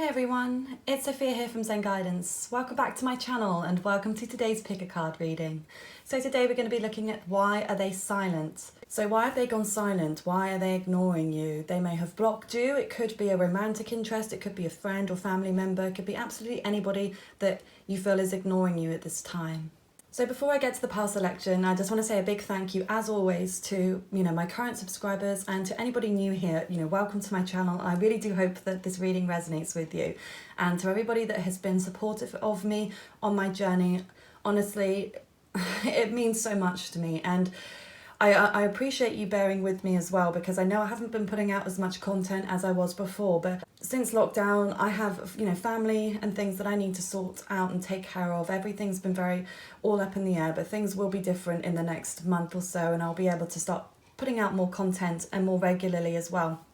Hi everyone, it's Sophia here from Zen Guidance. Welcome back to my channel and welcome to today's pick a card reading. So today we're going to be looking at why are they silent? So why have they gone silent? Why are they ignoring you? They may have blocked you. It could be a romantic interest. It could be a friend or family member. It could be absolutely anybody that you feel is ignoring you at this time. So before I get to the pile selection, I just want to say a big thank you, as always, to my current subscribers and to anybody new here. Welcome to my channel. I really do hope that this reading resonates with you, and to everybody that has been supportive of me on my journey. Honestly, it means so much to me, and I appreciate you bearing with me as well, because I know I haven't been putting out as much content as I was before, but since lockdown I have family and things that I need to sort out and take care of. Everything's been very all up in the air, but things will be different in the next month or so, and I'll be able to start putting out more content and more regularly as well.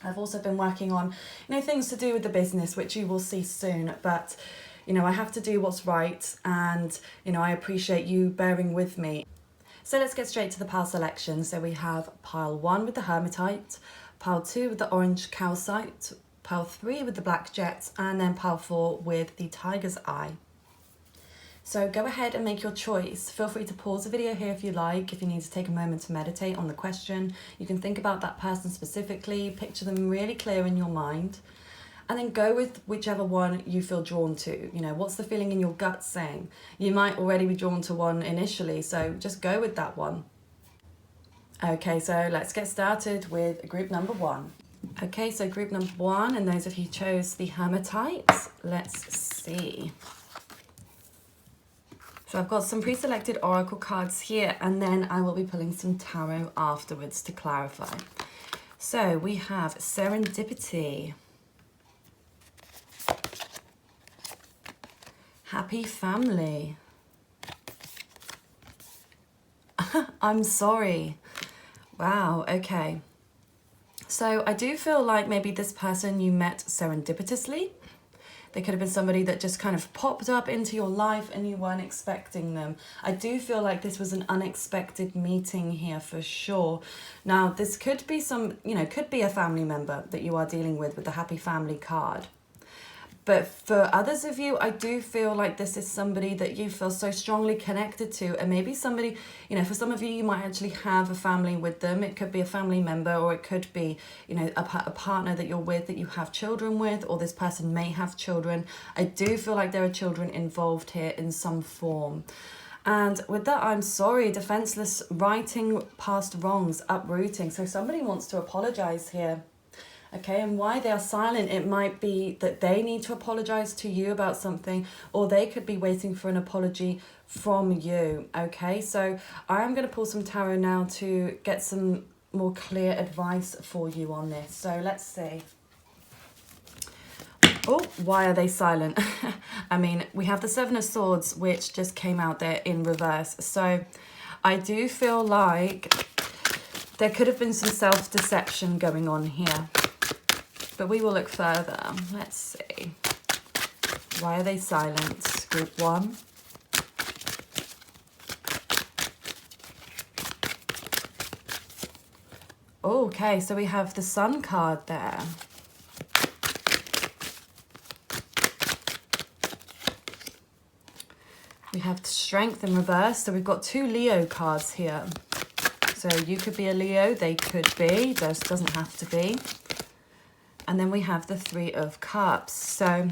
I've also been working on things to do with the business, which you will see soon, but I have to do what's right, and I appreciate you bearing with me. So let's get straight to the pile selection. So we have pile 1 with the hermatite, pile 2 with the orange calcite, pile 3 with the black jet, and then pile 4 with the tiger's eye. So go ahead and make your choice. Feel free to pause the video here if you like, if you need to take a moment to meditate on the question. You can think about that person specifically, picture them really clear in your mind, and then go with whichever one you feel drawn to. What's the feeling in your gut saying? You might already be drawn to one initially, so just go with that one. Okay, so let's get started with group number 1. Okay, so group number 1, and those of you who chose the hermatite, let's see. So I've got some pre-selected oracle cards here, and then I will be pulling some tarot afterwards to clarify. So we have serendipity, happy family, I'm sorry. Wow, okay. So I do feel like maybe this person you met serendipitously. They could have been somebody that just kind of popped up into your life and you weren't expecting them. I do feel like this was an unexpected meeting here for sure. Now, this could be could be a family member that you are dealing with the happy family card. But for others of you, I do feel like this is somebody that you feel so strongly connected to, and maybe somebody, for some of you, you might actually have a family with them. It could be a family member, or it could be, a partner that you're with, that you have children with, or this person may have children. I do feel like there are children involved here in some form. And with that, I'm sorry, defenseless, righting past wrongs, uprooting. So somebody wants to apologize here. Okay, and why they are silent, it might be that they need to apologize to you about something, or they could be waiting for an apology from you. Okay, so I am going to pull some tarot now to get some more clear advice for you on this. So let's see. Oh, why are they silent? I mean, we have the Seven of Swords, which just came out there in reverse. So I do feel like there could have been some self-deception going on here. But we will look further. Let's see. Why are they silent? Group 1. Okay, so we have the Sun card there. We have Strength in reverse. So we've got 2 Leo cards here. So you could be a Leo, they could be. This doesn't have to be. And then we have the 3 of Cups. So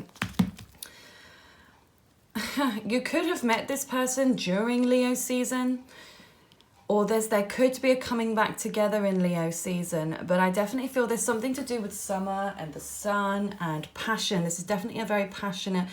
you could have met this person during Leo season, or there could be a coming back together in Leo season. But I definitely feel there's something to do with summer and the sun and passion. This is definitely a very passionate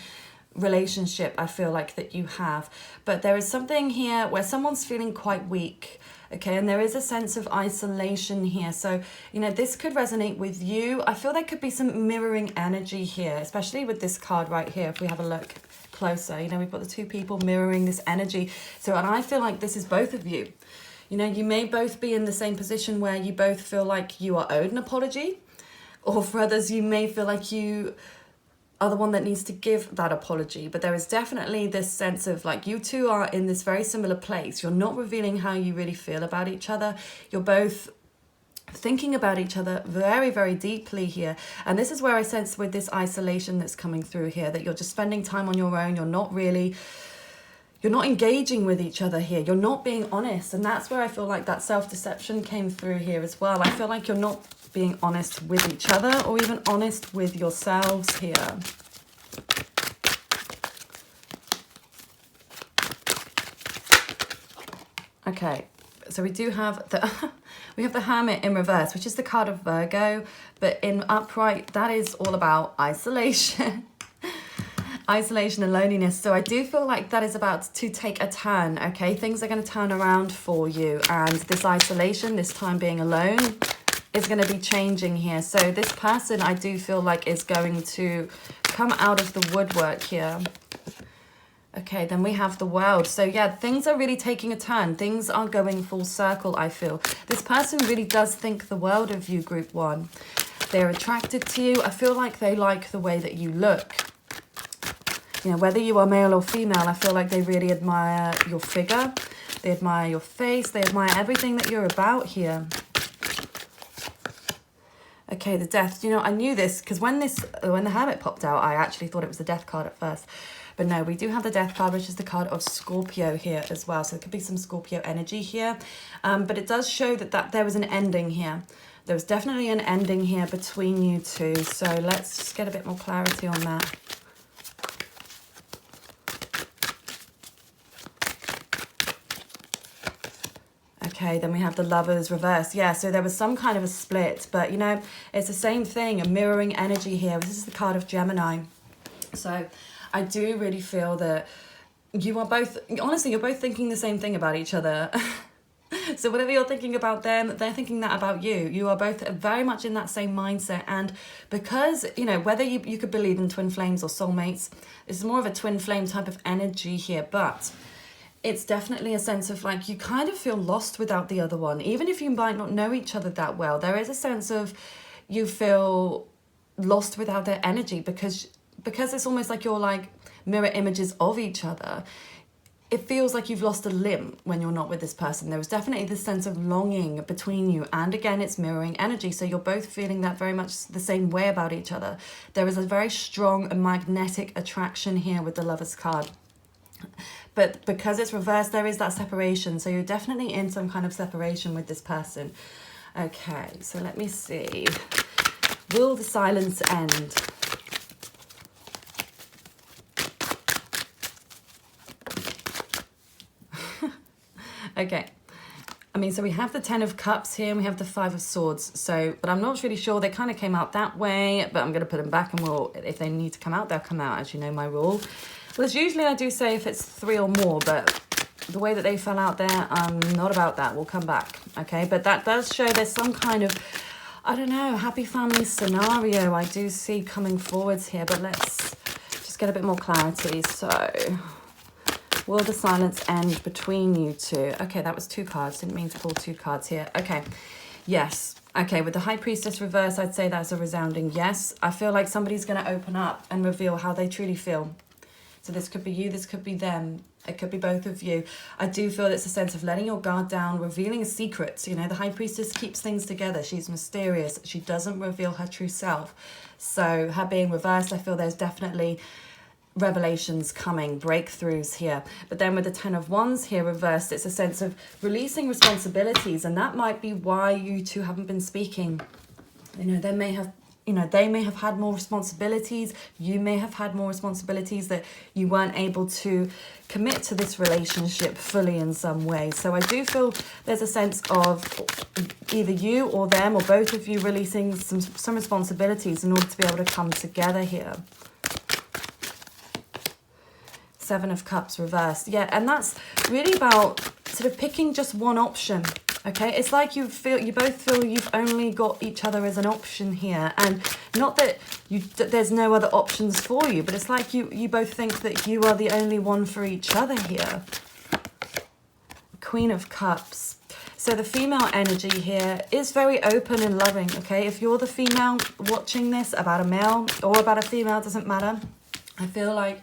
relationship, I feel like, that you have. But there is something here where someone's feeling quite weak. Okay, and there is a sense of isolation here. So, this could resonate with you. I feel there could be some mirroring energy here, especially with this card right here. If we have a look closer, we've got the 2 people mirroring this energy. So, and I feel like this is both of you. You may both be in the same position where you both feel like you are owed an apology. Or for others, you may feel like you are the one that needs to give that apology. But there is definitely this sense of like you two are in this very similar place. You're not revealing how you really feel about each other. You're both thinking about each other very, very deeply here. And this is where I sense with this isolation that's coming through here, that you're just spending time on your own. You're not engaging with each other here. You're not being honest. And that's where I feel like that self-deception came through here as well. I feel like you're not being honest with each other, or even honest with yourselves here. Okay, so we do have the Hermit in reverse, which is the card of Virgo, but in upright, that is all about isolation. Isolation and loneliness. So I do feel like that is about to take a turn, okay? Things are going to turn around for you, and this isolation, this time being alone, is going to be changing here. So this person, I do feel like, is going to come out of the woodwork here. Okay, then we have the World. So yeah, things are really taking a turn. Things are going full circle, I feel. This person really does think the world of you, Group 1. They're attracted to you. I feel like they like the way that you look. You know, whether you are male or female, I feel like they really admire your figure. They admire your face. They admire everything that you're about here. Okay, the Death. You know, I knew this because when the Hermit popped out, I actually thought it was the Death card at first. But no, we do have the Death card, which is the card of Scorpio here as well. So there could be some Scorpio energy here. But it does show that there was an ending here. There was definitely an ending here between you two. So let's just get a bit more clarity on that. Okay, then we have the Lovers reverse. Yeah, so there was some kind of a split. But, you know, it's the same thing, a mirroring energy here. This is the card of Gemini. So I do really feel that you are both, honestly, you're both thinking the same thing about each other. So whatever you're thinking about them, they're thinking that about you. You are both very much in that same mindset. And because, you know, whether you could believe in twin flames or soulmates, it's more of a twin flame type of energy here. But it's definitely a sense of like, you kind of feel lost without the other one. Even if you might not know each other that well, there is a sense of you feel lost without their energy because it's almost like you're like mirror images of each other. It feels like you've lost a limb when you're not with this person. There was definitely this sense of longing between you. And again, it's mirroring energy. So you're both feeling that very much the same way about each other. There is a very strong and magnetic attraction here with the Lovers card. But because it's reversed, there is that separation. So you're definitely in some kind of separation with this person. Okay, so let me see. Will the silence end? Okay, I mean, so we have the 10 of Cups here and we have the 5 of Swords. So, but I'm not really sure. They kind of came out that way, but I'm going to put them back and if they need to come out, they'll come out, as you know my rule. Well, as usually I do say if it's 3 or more, but the way that they fell out there, I'm not about that. We'll come back, okay? But that does show there's some kind of, I don't know, happy family scenario I do see coming forwards here, but let's just get a bit more clarity. So, will the silence end between you two? Okay, that was 2 cards. Didn't mean to pull 2 cards here. Okay, yes. Okay, with the High Priestess reverse, I'd say that's a resounding yes. I feel like somebody's going to open up and reveal how they truly feel. So this could be you, this could be them. It could be both of you. I do feel it's a sense of letting your guard down, revealing a secret. You know, the High Priestess keeps things together. She's mysterious. She doesn't reveal her true self. So her being reversed, I feel there's definitely revelations coming, breakthroughs here. But then with the 10 of Wands here reversed, it's a sense of releasing responsibilities. And that might be why you two haven't been speaking. You know, they may have had more responsibilities. You may have had more responsibilities that you weren't able to commit to this relationship fully in some way. So I do feel there's a sense of either you or them or both of you releasing some responsibilities in order to be able to come together here. 7 of Cups reversed. Yeah, and that's really about sort of picking just one option. Okay, it's like you both feel you've only got each other as an option here, and not that there's no other options for you, but it's like you both think that you are the only one for each other here. Queen of Cups. So the female energy here is very open and loving. Okay, if you're the female watching this, about a male or about a female, doesn't matter. I feel like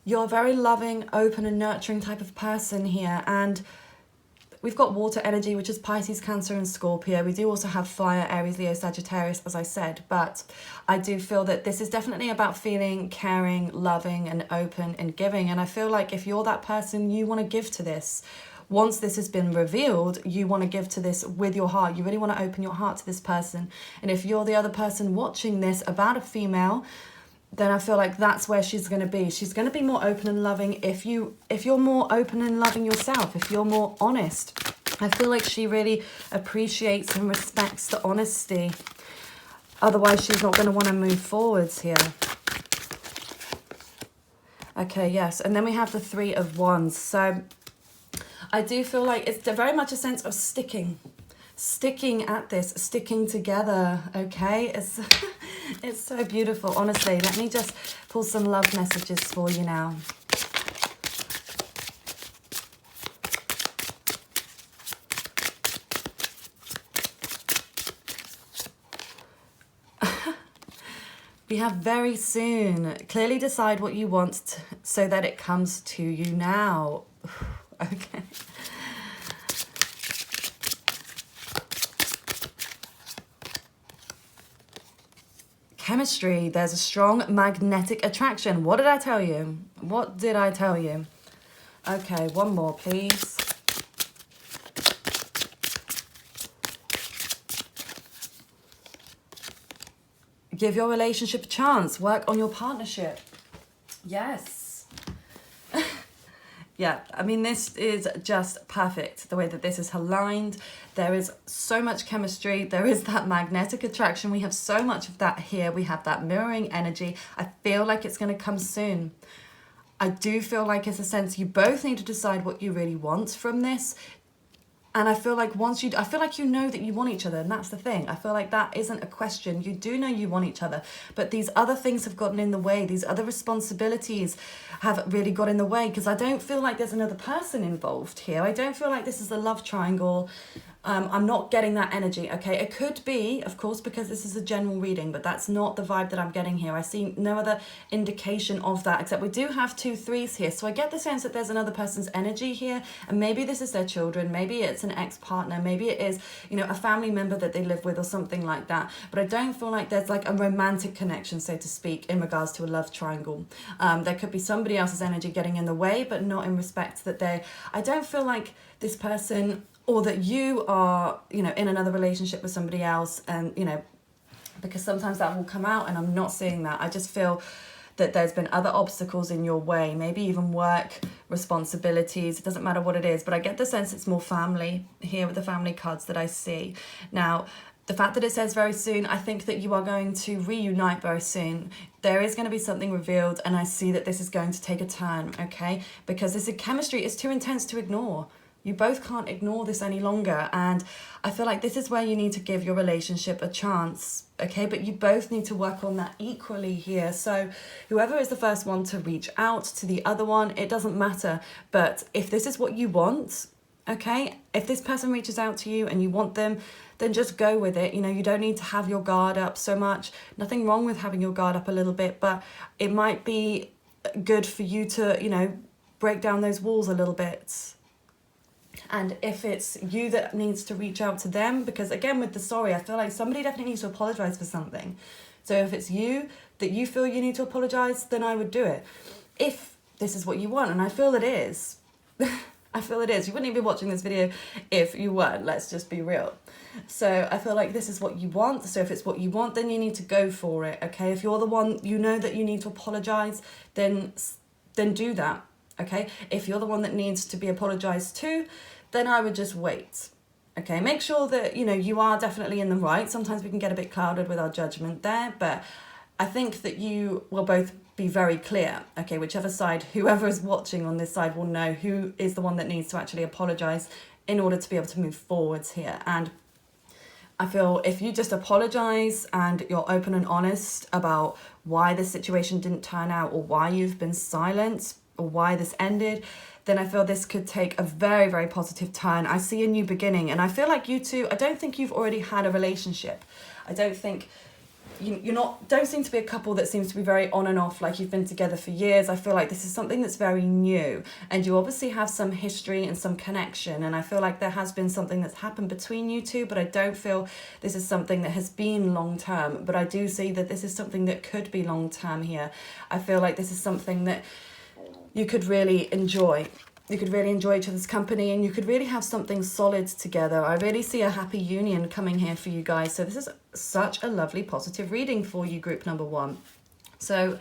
you're a very loving, open and nurturing type of person here, and we've got water energy, which is Pisces, Cancer and Scorpio. We do also have fire, Aries, Leo, Sagittarius, as I said. But I do feel that this is definitely about feeling caring, loving and open and giving. And I feel like if you're that person, you want to give to this. Once this has been revealed, you want to give to this with your heart. You really want to open your heart to this person. And if you're the other person watching this about a female, then I feel like that's where she's going to be. She's going to be more open and loving if you're more open and loving yourself, if you're more honest. I feel like she really appreciates and respects the honesty. Otherwise, she's not going to want to move forwards here. Okay, yes. And then we have the Three of Wands. So I do feel like it's very much a sense of sticking at this, sticking together, okay? It's so beautiful, honestly. Let me just pull some love messages for you now. We have very soon. Clearly decide what you want so that it comes to you now. Okay. Chemistry, there's a strong magnetic attraction. What did I tell you? What did I tell you? Okay, one more, please. Give your relationship a chance. Work on your partnership. Yes. Yeah, I mean, this is just perfect, the way that this is aligned. There is so much chemistry. There is that magnetic attraction. We have so much of that here. We have that mirroring energy. I feel like it's going to come soon. I do feel like it's a sense you both need to decide what you really want from this. And I feel like I feel like you know that you want each other, and that's the thing. I feel like that isn't a question. You do know you want each other, but these other things have gotten in the way. These other responsibilities have really got in the way, because I don't feel like there's another person involved here. I don't feel like this is a love triangle. I'm not getting that energy, okay? It could be, of course, because this is a general reading, but that's not the vibe that I'm getting here. I see no other indication of that, except we do have 2 3s here. So I get the sense that there's another person's energy here, and maybe this is their children, maybe it's an ex-partner, maybe it is, you know, a family member that they live with or something like that. But I don't feel like there's like a romantic connection, so to speak, in regards to a love triangle. There could be somebody else's energy getting in the way, but not in respect that I don't feel like this person, or that you are, you know, in another relationship with somebody else, and, you know, because sometimes that will come out and I'm not seeing that. I just feel that there's been other obstacles in your way, maybe even work responsibilities. It doesn't matter what it is, but I get the sense it's more family here with the family cards that I see. Now, the fact that it says very soon, I think that you are going to reunite very soon. There is going to be something revealed, and I see that this is going to take a turn, okay? Because this chemistry is too intense to ignore. You both can't ignore this any longer, and I feel like this is where you need to give your relationship a chance, okay? But you both need to work on that equally here. So whoever is the first one to reach out to the other one, it doesn't matter. But if this is what you want, okay, if this person reaches out to you and you want them, then just go with it. You know, you don't need to have your guard up so much. Nothing wrong with having your guard up a little bit, but it might be good for you to, you know, break down those walls a little bit. And if it's you that needs to reach out to them, because again with the sorry, I feel like somebody definitely needs to apologize for something. So if it's you that you feel you need to apologize, then I would do it. If this is what you want, and I feel it is. I feel it is. You wouldn't even be watching this video if you weren't, let's just be real. So I feel like this is what you want. So if it's what you want, then you need to go for it, okay? If you're the one, you know that you need to apologize, then do that, okay? If you're the one that needs to be apologized to, then I would just wait, okay? Make sure that, you know, you are definitely in the right. Sometimes we can get a bit clouded with our judgment there, but I think that you will both be very clear, okay? Whichever side, whoever is watching on this side will know who is the one that needs to actually apologize in order to be able to move forwards here. And I feel if you just apologize and you're open and honest about why this situation didn't turn out, or why you've been silent, or why this ended, then I feel this could take a very, very positive turn. I see a new beginning, and I feel like you two, I don't think you've already had a relationship. I don't think don't seem to be a couple that seems to be very on and off, like you've been together for years. I feel like this is something that's very new, and you obviously have some history and some connection, and I feel like there has been something that's happened between you two, but I don't feel this is something that has been long term, but I do see that this is something that could be long term here. I feel like this is something that you could really enjoy. You could really enjoy each other's company, and you could really have something solid together. I really see a happy union coming here for you guys. So this is such a lovely positive reading for you, group number 1. So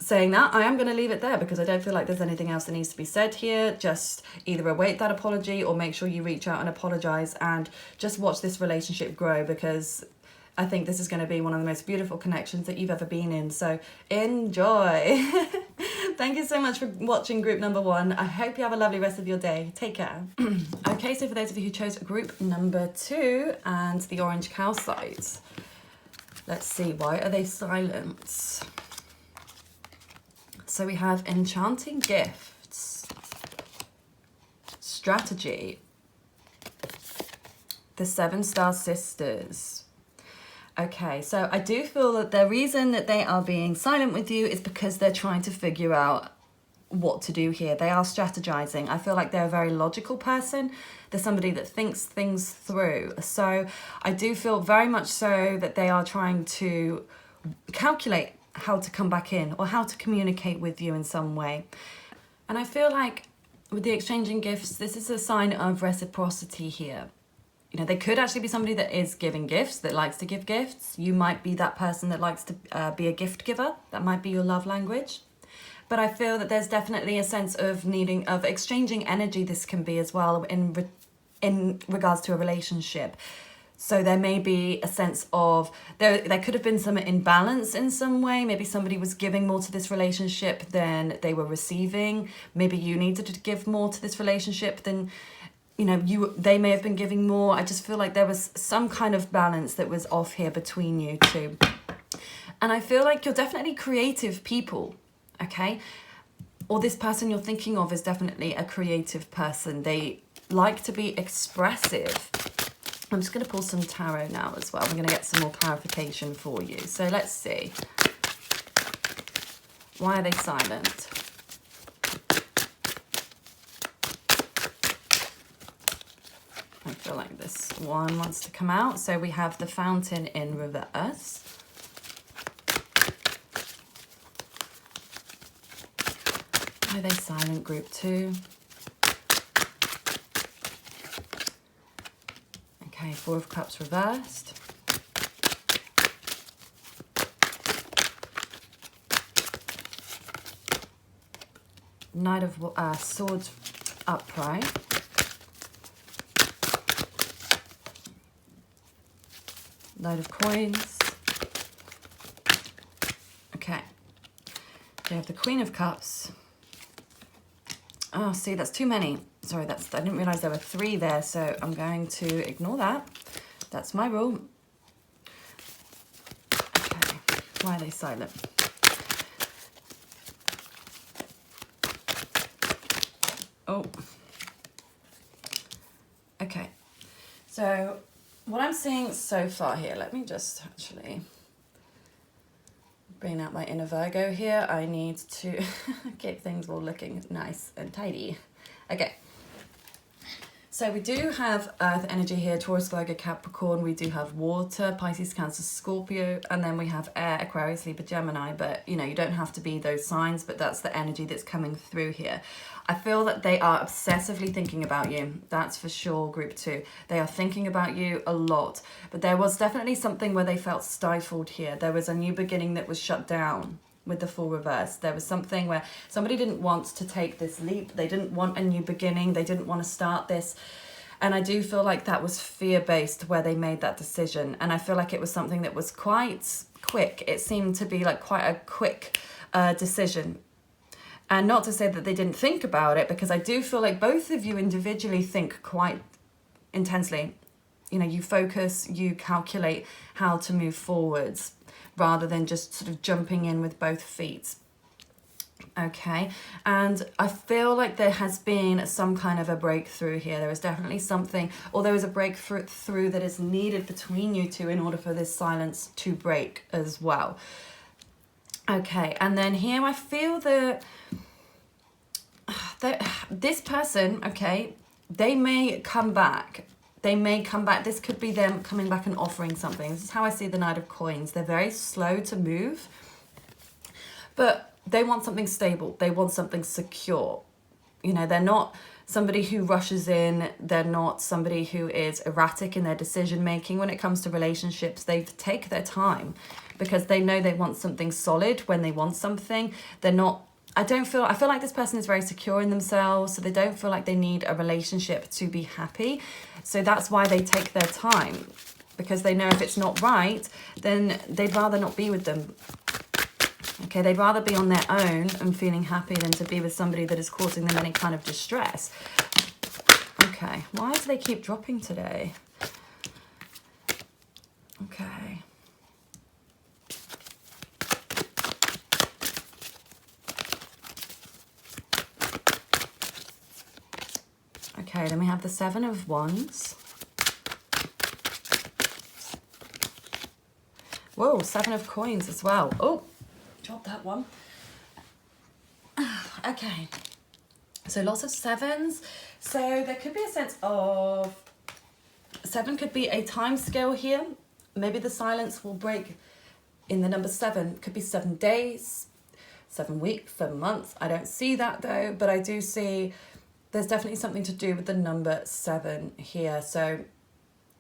saying that, I am going to leave it there because I don't feel like there's anything else that needs to be said here. Just either await that apology or make sure you reach out and apologize and just watch this relationship grow, because I think this is going to be one of the most beautiful connections that you've ever been in. So enjoy. Thank you so much for watching group number 1. I hope you have a lovely rest of your day. Take care. Okay, so for those of you who chose group number 2 and the orange calcite, let's see, why are they silent? So we have enchanting gifts, strategy, the 7-star sisters. Okay, so I do feel that the reason that they are being silent with you is because they're trying to figure out what to do here. They are strategizing. I feel like they're a very logical person. They're somebody that thinks things through. So I do feel very much so that they are trying to calculate how to come back in or how to communicate with you in some way. And I feel like with the exchanging gifts, this is a sign of reciprocity here. You know, they could actually be somebody that is giving gifts, that likes to give gifts. You might be that person that likes to be a gift giver. That might be your love language. But I feel that there's definitely a sense of exchanging energy. This can be as well in regards to a relationship. So there may be a sense of, there could have been some imbalance in some way. Maybe somebody was giving more to this relationship than they were receiving. Maybe you needed to give more to this relationship than, they may have been giving more. I just feel like there was some kind of balance that was off here between you two. And I feel like you're definitely creative people, okay? Or this person you're thinking of is definitely a creative person. They like to be expressive. I'm just going to pull some tarot now as well. I'm going to get some more clarification for you. So let's see. Why are they silent? I feel like this one wants to come out. So we have the Fountain in reverse. Why are they silent, group 2? Okay, 4 of Cups reversed. Knight of Swords upright. Knight of Coins. Okay. We have the Queen of Cups. Oh, see, that's too many. Sorry, I didn't realize there were 3 there, so I'm going to ignore that. That's my rule. Okay, why are they silent? Oh. Okay, so what I'm seeing so far here, let me just actually bring out my inner Virgo here. I need to keep things all looking nice and tidy. Okay. So we do have Earth energy here, Taurus, Virgo, Capricorn. We do have water, Pisces, Cancer, Scorpio. And then we have air, Aquarius, Libra, Gemini. But, you don't have to be those signs, but that's the energy that's coming through here. I feel that they are obsessively thinking about you. That's for sure, group 2. They are thinking about you a lot. But there was definitely something where they felt stifled here. There was a new beginning that was shut down with the full reverse. There was something where somebody didn't want to take this leap. They didn't want a new beginning. They didn't want to start this. And I do feel like that was fear-based where they made that decision. And I feel like it was something that was quite quick. It seemed to be like quite a quick decision. And not to say that they didn't think about it, because I do feel like both of you individually think quite intensely. You focus, you calculate how to move forwards, rather than just sort of jumping in with both feet. Okay, and I feel like there has been some kind of a breakthrough here. There is definitely something, or there is a breakthrough that is needed between you two in order for this silence to break as well. Okay, and then here I feel that this person, okay, they may come back. They may come back. This could be them coming back and offering something. This is how I see the Knight of Coins. They're very slow to move, but they want something stable. They want something secure. You know, they're not somebody who rushes in. They're not somebody who is erratic in their decision making. When it comes to relationships, they take their time because they know they want something solid when they want something. They're not, I feel like this person is very secure in themselves, so they don't feel like they need a relationship to be happy. So that's why they take their time, because they know if it's not right, then they'd rather not be with them. Okay, they'd rather be on their own and feeling happy than to be with somebody that is causing them any kind of distress. Okay, why do they keep dropping today? Okay. Okay, then we have the Seven of Wands. Whoa, Seven of Coins as well. Oh, drop that one. Okay, so lots of sevens. So there could be a sense of, seven could be a time scale here. Maybe the silence will break in the number seven. Could be 7 days, 7 weeks, 7 months. I don't see that though, but I do see there's definitely something to do with the number 7 here. So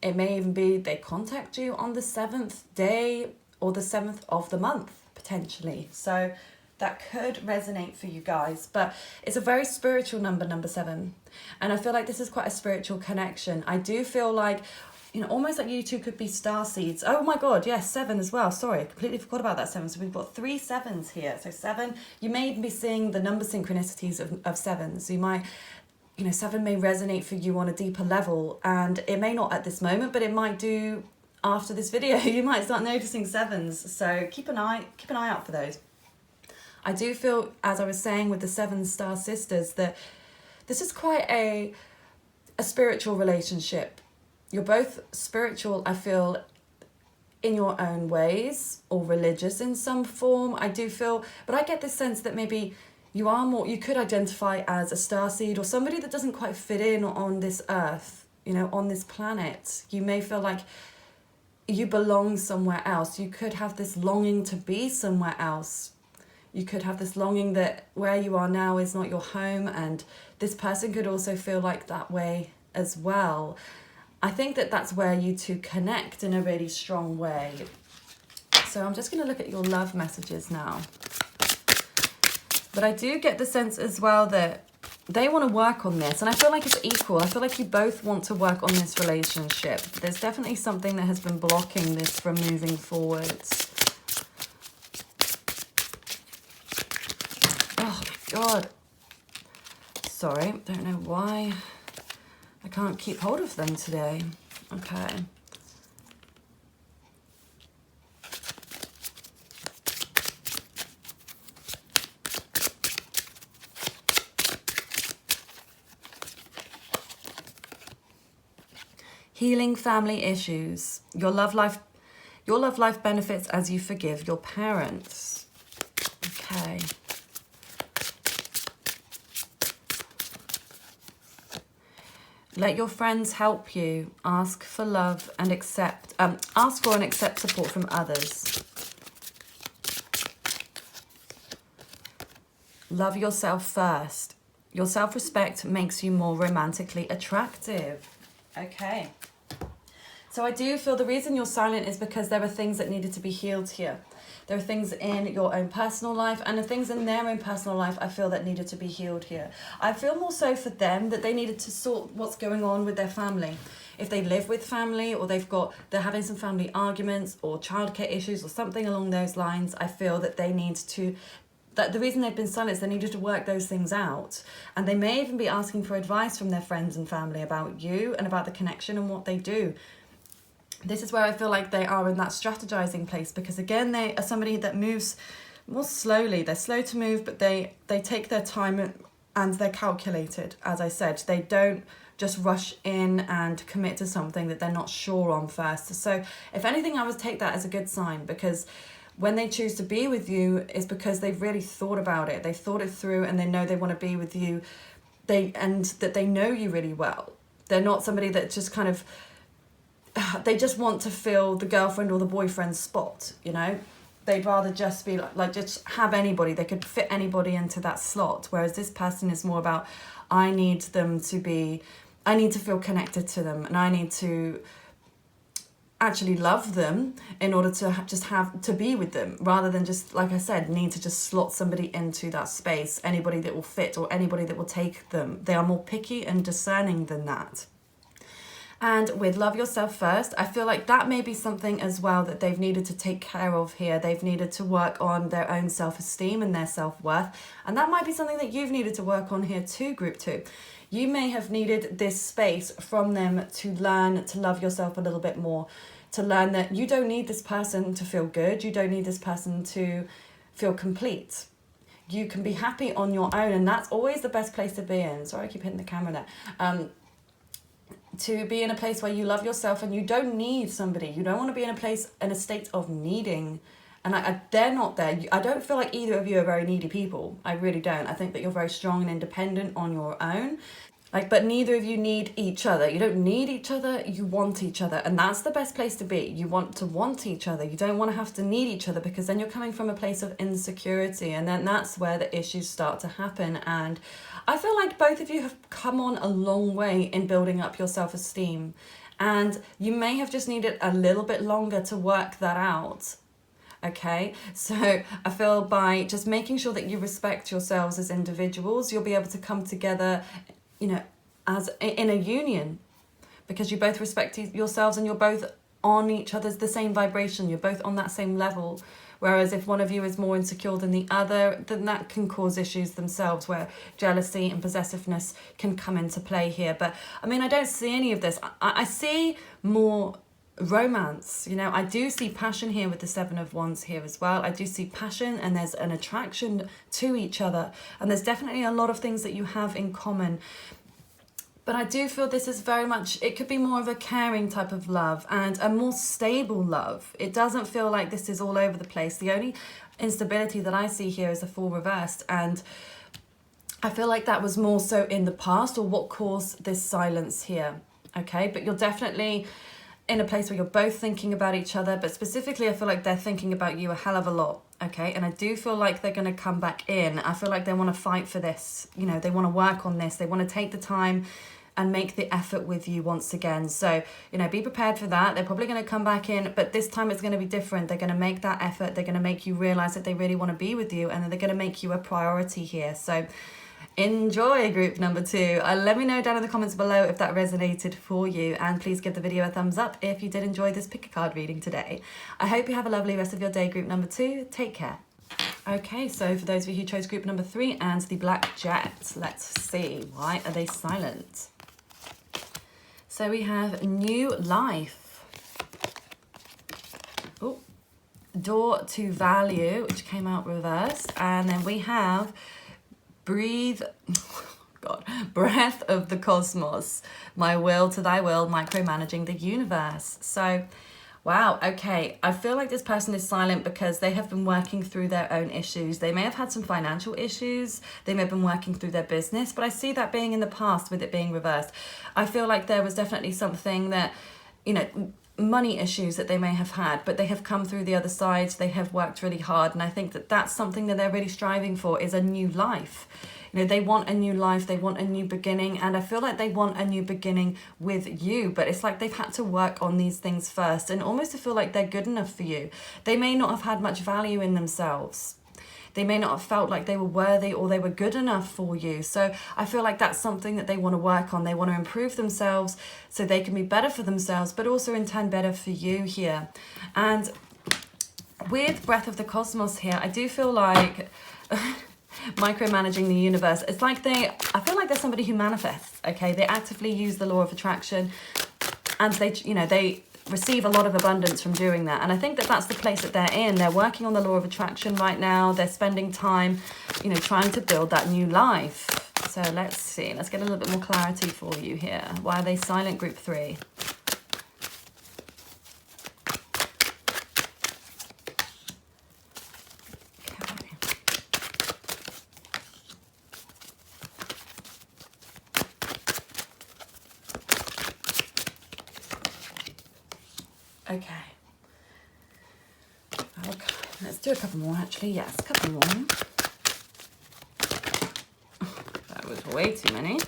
it may even be they contact you on the 7th day or the 7th of the month, potentially. So that could resonate for you guys. But it's a very spiritual number, number 7. And I feel like this is quite a spiritual connection. I do feel like, you know, almost like you two could be star seeds. Oh my God, yes, 7 as well. Sorry, I completely forgot about that 7. So we've got 3 7s here. So 7, you may even be seeing the number synchronicities of 7s. So you might, you know, 7 may resonate for you on a deeper level, and it may not at this moment, but it might do after this video. You might start noticing 7s. So keep an eye out for those. I do feel, as I was saying with the 7 star sisters, that this is quite a spiritual relationship. You're both spiritual, I feel, in your own ways, or religious in some form. I do feel, but I get this sense that maybe you are more, you could identify as a starseed or somebody that doesn't quite fit in on this earth, you know, on this planet. You may feel like you belong somewhere else. You could have this longing to be somewhere else. You could have this longing that where you are now is not your home, and this person could also feel like that way as well. I think that that's where you two connect in a really strong way. So I'm just going to look at your love messages now. But I do get the sense as well that they want to work on this, and I feel like it's equal. I feel like you both want to work on this relationship. There's definitely something that has been blocking this from moving forwards. Oh my God. Sorry, don't know why I can't keep hold of them today. Okay. Healing family issues. Your love life benefits as you forgive your parents. Okay. Let your friends help you. Ask for love and ask for and accept support from others. Love yourself first. Your self-respect makes you more romantically attractive. Okay. So I do feel the reason you're silent is because there are things that needed to be healed here. There are things in your own personal life and the things in their own personal life I feel that needed to be healed here. I feel more so for them that they needed to sort what's going on with their family. If they live with family, or they're having some family arguments or childcare issues or something along those lines, I feel that they need to, that the reason they've been silent is they needed to work those things out. And they may even be asking for advice from their friends and family about you and about the connection and what they do. This is where I feel like they are in that strategizing place, because again, they are somebody that moves more slowly. They're slow to move, but they take their time and they're calculated. As I said, they don't just rush in and commit to something that they're not sure on first. So if anything, I would take that as a good sign, because when they choose to be with you, it's because they've really thought about it. They've thought it through and they know they want to be with you. And that they know you really well. They're not somebody that just kind of, they just want to fill the girlfriend or the boyfriend spot, you know? They'd rather just be like just have anybody. They could fit anybody into that slot. Whereas this person is more about, I need to feel connected to them, and I need to actually love them in order to just have to be with them, rather than just, like I said, need to just slot somebody into that space, anybody that will fit or anybody that will take them. They are more picky and discerning than that. And with love yourself first, I feel like that may be something as well that they've needed to take care of here. They've needed to work on their own self-esteem and their self-worth. And that might be something that you've needed to work on here too, group 2. You may have needed this space from them to learn to love yourself a little bit more, to learn that you don't need this person to feel good. You don't need this person to feel complete. You can be happy on your own, and that's always the best place to be in. Sorry, I keep hitting the camera there. To be in a place where you love yourself and you don't need somebody. You don't want to be in a state of needing. And they're not there. I don't feel like either of you are very needy people. I really don't. I think that you're very strong and independent on your own. But neither of you need each other. You don't need each other, you want each other. And that's the best place to be. You want each other. You don't want to have to need each other, because then you're coming from a place of insecurity. And then that's where the issues start to happen. And I feel like both of you have come on a long way in building up your self-esteem. And you may have just needed a little bit longer to work that out. Okay, so I feel by just making sure that you respect yourselves as individuals, you'll be able to come together, you know, as in a union, because you both respect yourselves and you're both on each other's the same vibration. You're both on that same level. Whereas if one of you is more insecure than the other, then that can cause issues themselves, where jealousy and possessiveness can come into play here. But I mean, I don't see any of this. I see more romance. You know, I do see passion here with the 7 of Wands here as well. I do see passion, and there's an attraction to each other, and there's definitely a lot of things that you have in common. But I do feel this is very much, it could be more of a caring type of love and a more stable love. It doesn't feel like this is all over the place. The only instability that I see here is the Fool reversed, and I feel like that was more so in the past, or what caused this silence here. Okay, but you're definitely in a place where you're both thinking about each other, but specifically I feel like they're thinking about you a hell of a lot. Okay, and I do feel like they're going to come back in. I feel like they want to fight for this. You know, they want to work on this. They want to take the time and make the effort with you once again. So, you know, be prepared for that. They're probably going to come back in, but this time it's going to be different. They're going to make that effort. They're going to make you realize that they really want to be with you, and then they're going to make you a priority here. So enjoy, group number 2. Let me know down in the comments below if that resonated for you, and please give the video a thumbs up if you did enjoy this pick a card reading today. I hope you have a lovely rest of your day, group number 2. Take care. Okay, so for those of you who chose group number 3 and the Black Jet, let's see, why are they silent? So we have New Life. Oh, Door to Value, which came out reversed, and then we have Breathe, God, Breath of the Cosmos, My Will to Thy Will, Micromanaging the Universe. So, wow, okay, I feel like this person is silent because they have been working through their own issues. They may have had some financial issues. They may have been working through their business, but I see that being in the past with it being reversed. I feel like there was definitely something that, you know, money issues that they may have had, but they have come through the other side. They have worked really hard, and I think that that's something that they're really striving for, is a new life. You know, they want a new life, they want a new beginning, and I feel like they want a new beginning with you, but it's like they've had to work on these things first, and almost to feel like they're good enough for you. They may not have had much value in themselves. They may not have felt like they were worthy or they were good enough for you. So I feel like that's something that they want to work on. They want to improve themselves so they can be better for themselves, but also in turn better for you here. And with Breath of the Cosmos here, I do feel like micromanaging the universe. It's like I feel like they're somebody who manifests, okay? They actively use the law of attraction, and they receive a lot of abundance from doing that. And I think that that's the place that they're in. They're working on the law of attraction right now. They're spending time, you know, trying to build that new life. So let's see. Let's get a little bit more clarity for you here. Why are they silent, group 3? Okay. Okay. Let's do a couple more actually. Yes, a couple more. That was way too many.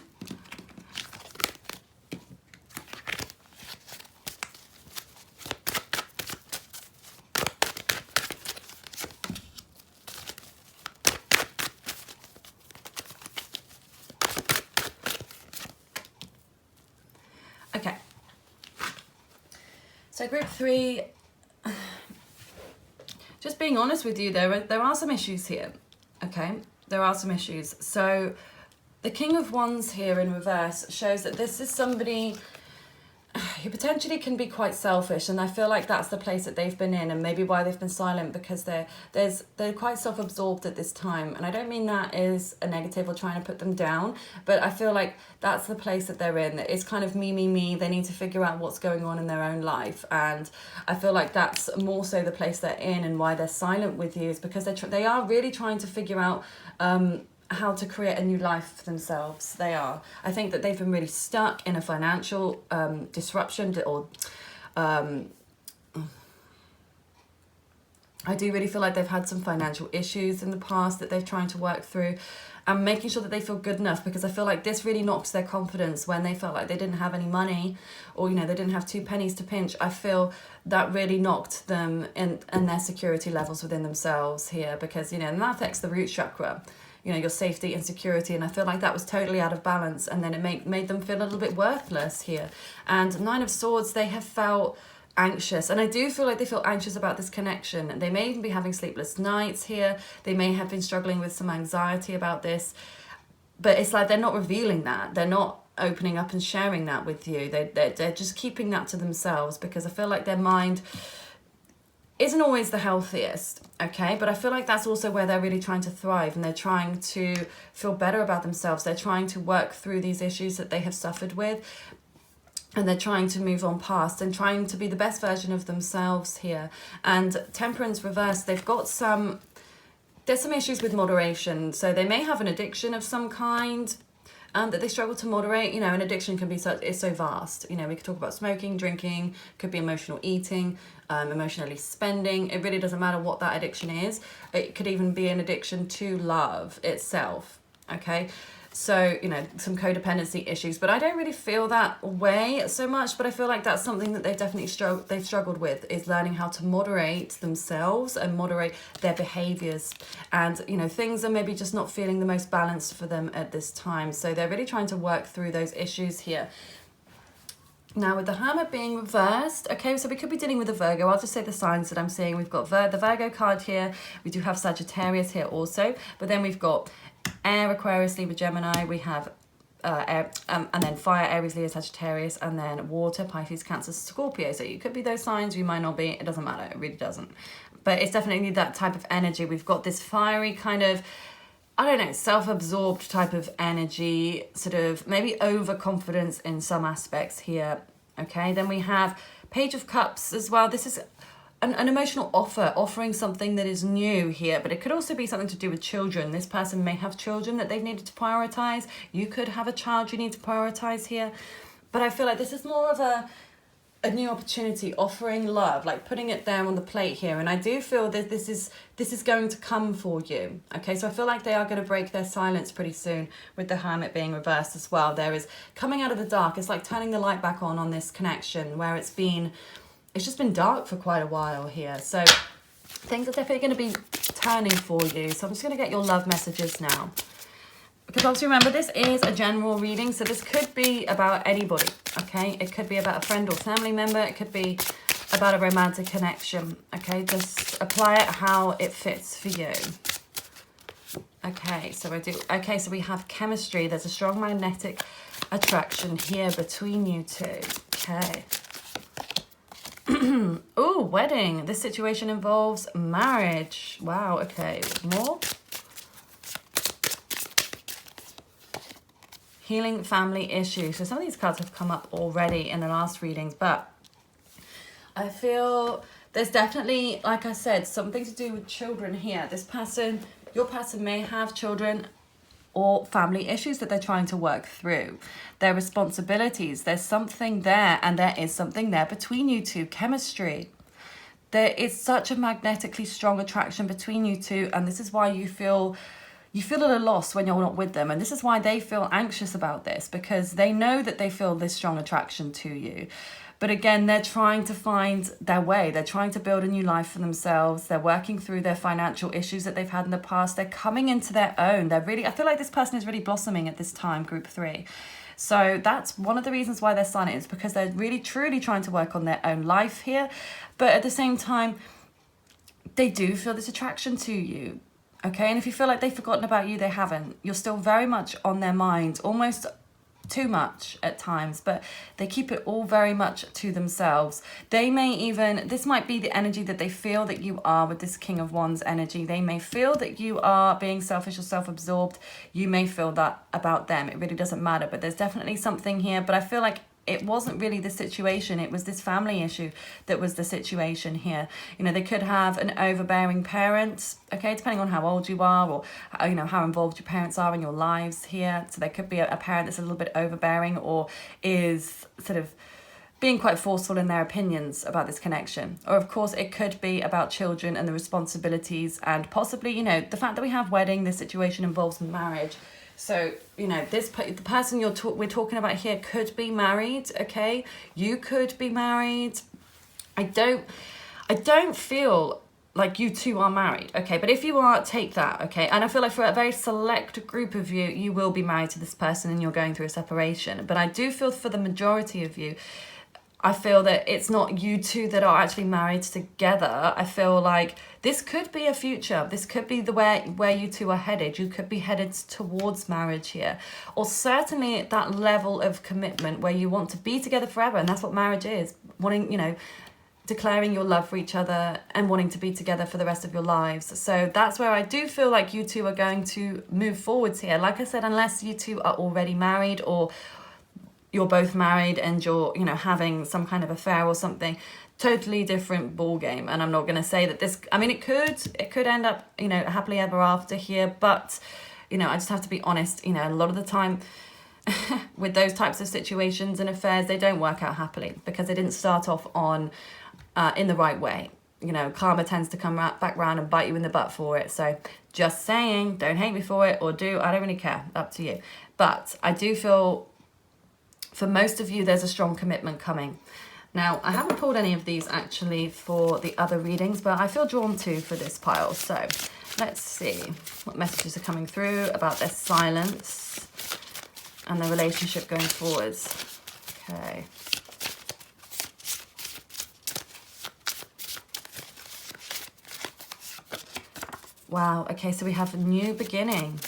Okay. So group 3, just being honest with you, there are some issues here, okay? There are some issues. So the King of Wands here in reverse shows that this is somebody who potentially can be quite selfish, and I feel like that's the place that they've been in, and maybe why they've been silent, because they're quite self-absorbed at this time. And I don't mean that is a negative or trying to put them down, but I feel like that's the place that they're in. It's kind of me. They need to figure out what's going on in their own life, and I feel like that's more so the place they're in, and why they're silent with you is because they are really trying to figure out how to create a new life for themselves. They are. I think that they've been really stuck in a financial disruption, or I do really feel like they've had some financial issues in the past that they're trying to work through, and making sure that they feel good enough, because I feel like this really knocks their confidence when they felt like they didn't have any money, or, you know, they didn't have 2 pennies to pinch. I feel that really knocked them and their security levels within themselves here, because, you know, and that affects the root chakra, you know, your safety and security. And I feel like that was totally out of balance, and then it made them feel a little bit worthless here. And 9 of Swords, they have felt anxious, and I do feel like they feel anxious about this connection. They may even be having sleepless nights here. They may have been struggling with some anxiety about this, but it's like they're not revealing that. They're not opening up and sharing that with you. They're just keeping that to themselves, because I feel like their mind isn't always the healthiest, okay? But I feel like that's also where they're really trying to thrive, and they're trying to feel better about themselves. They're trying to work through these issues that they have suffered with, and they're trying to move on past and trying to be the best version of themselves here. And Temperance reverse, there's some issues with moderation. So they may have an addiction of some kind that they struggle to moderate. You know, an addiction can be it's so vast. You know, we could talk about smoking, drinking, could be emotional eating, emotionally spending. It really doesn't matter what that addiction is. It could even be an addiction to love itself, okay? So, you know, some codependency issues, but I don't really feel that way so much. But I feel like that's something that they've definitely struggled with, is learning how to moderate themselves and moderate their behaviors. And, you know, things are maybe just not feeling the most balanced for them at this time. So they're really trying to work through those issues here. Now, with the Hermit being reversed, okay, so we could be dealing with a Virgo. I'll just say the signs that I'm seeing. We've got the Virgo card here. We do have Sagittarius here also, but then we've got Air, Aquarius, Libra, Gemini. We have air, and then Fire, Aries, Leo, Sagittarius, and then Water, Pisces, Cancer, Scorpio. So you could be those signs, you might not be. It doesn't matter. It really doesn't. But it's definitely that type of energy. We've got this fiery kind of, I don't know, self-absorbed type of energy, sort of maybe overconfidence in some aspects here. Okay, then we have Page of Cups as well. This is an emotional offering something that is new here, but it could also be something to do with children. This person may have children that they've needed to prioritize. You could have a child you need to prioritize here. But I feel like this is more of a new opportunity, offering love, like putting it there on the plate here. And I do feel that this is going to come for you. Okay, so I feel like they are going to break their silence pretty soon, with the Hermit being reversed as well. There is coming out of the dark. It's like turning the light back on this connection, where it's just been dark for quite a while here. So things are definitely going to be turning for you. So I'm just going to get your love messages now. Because obviously remember, this is a general reading, so this could be about anybody, okay? It could be about a friend or family member. It could be about a romantic connection, okay? Just apply it how it fits for you. Okay, so we have chemistry. There's a strong magnetic attraction here between you two, okay? Oh, wedding. This situation involves marriage. Wow, okay. More. Healing family issues. So some of these cards have come up already in the last readings, but I feel there's definitely, like I said, something to do with children here. This person, your person may have children or family issues that they're trying to work through. Their responsibilities, there's something there, and there is something there between you two. Chemistry. There is such a magnetically strong attraction between you two, and this is why you feel at a loss when you're not with them. And this is why they feel anxious about this, because they know that they feel this strong attraction to you. But again, they're trying to find their way. They're trying to build a new life for themselves. They're working through their financial issues that they've had in the past. They're coming into their own. I feel like this person is really blossoming at this time, group 3. So that's one of the reasons why they're silent, is because they're really, truly trying to work on their own life here. But at the same time, they do feel this attraction to you. Okay, and if you feel like they've forgotten about you, they haven't. You're still very much on their mind, almost too much at times, but they keep it all very much to themselves. They may even, this might be the energy that they feel that you are with this King of Wands energy. They may feel that you are being selfish or self-absorbed. You may feel that about them. It really doesn't matter, but there's definitely something here. But I feel like it wasn't really the situation. It was this family issue that was the situation here. You know, they could have an overbearing parent, okay, depending on how old you are, or you know, how involved your parents are in your lives here. So there could be a parent that's a little bit overbearing, or is sort of being quite forceful in their opinions about this connection. Or of course it could be about children and the responsibilities, and possibly, you know, the fact that we have wedding, this situation involves marriage. So, you know, the person we're talking about here could be married, okay? You could be married. I don't feel like you two are married, okay? But if you are, take that, okay? And I feel like for a very select group of you, you will be married to this person and you're going through a separation. But I do feel for the majority of you, I feel that it's not you two that are actually married together. I feel like this could be a future. This could be the where you two are headed. You could be headed towards marriage here. Or certainly at that level of commitment where you want to be together forever. And that's what marriage is. Wanting, you know, declaring your love for each other and wanting to be together for the rest of your lives. So that's where I do feel like you two are going to move forwards here. Like I said, unless you two are already married, or you're both married and you're, you know, having some kind of affair or something, totally different ball game. And I'm not going to say that this, I mean, it could end up, you know, happily ever after here, but, you know, I just have to be honest, you know, a lot of the time with those types of situations and affairs, they don't work out happily because they didn't start off on in the right way. You know, karma tends to come back around and bite you in the butt for it. So just saying, don't hate me for it, or do, I don't really care, up to you. But I do feel for most of you, there's a strong commitment coming. Now, I haven't pulled any of these actually for the other readings, but I feel drawn to for this pile. So let's see what messages are coming through about their silence and their relationship going forwards. Okay. Wow, okay, so we have a new beginning.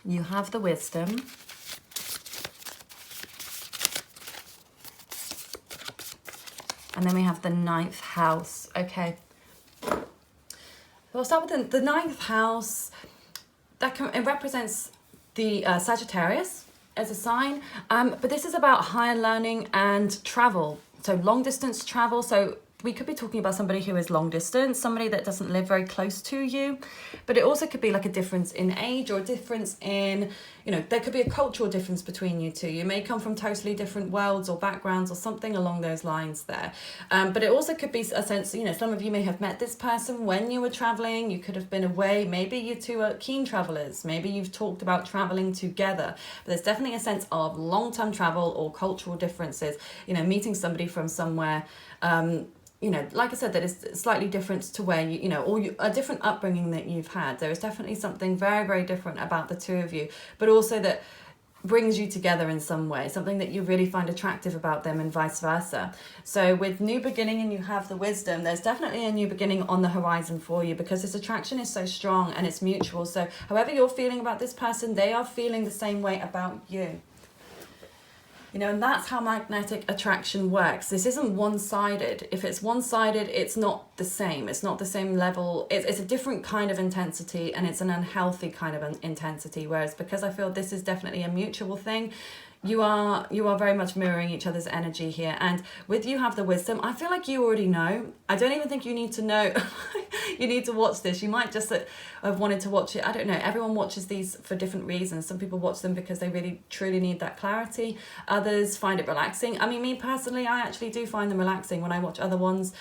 You have the wisdom. And then we have the 9th house. Okay. So I'll start with the 9th house. It represents the Sagittarius as a sign. But this is about higher learning and travel. So long distance travel. So we could be talking about somebody who is long distance, somebody that doesn't live very close to you, but it also could be like a difference in age, or a difference in, you know, there could be a cultural difference between you two. You may come from totally different worlds or backgrounds or something along those lines there. But it also could be a sense, you know, some of you may have met this person when you were traveling. You could have been away. Maybe you two are keen travelers. Maybe you've talked about traveling together. But there's definitely a sense of long-term travel or cultural differences, you know, meeting somebody from somewhere, you know, like I said, that is slightly different to where you know, or a different upbringing that you've had. There is definitely something very, very different about the two of you, but also that brings you together in some way, something that you really find attractive about them, and vice versa. So with new beginning and you have the wisdom, there's definitely a new beginning on the horizon for you, because this attraction is so strong and it's mutual. So however you're feeling about this person, they are feeling the same way about you. You know, and that's how magnetic attraction works. This isn't one-sided. If it's one-sided, it's not the same. It's not the same level. It's a different kind of intensity, and it's an unhealthy kind of intensity. Whereas because I feel this is definitely a mutual thing, you are very much mirroring each other's energy here. And with you have the wisdom, I feel like you already know. I don't even think you need to know. You need to watch this. You might just have wanted to watch it. I don't know. Everyone watches these for different reasons. Some people watch them because they really truly need that clarity. Others find it relaxing. I mean, me personally, I actually do find them relaxing when I watch other ones.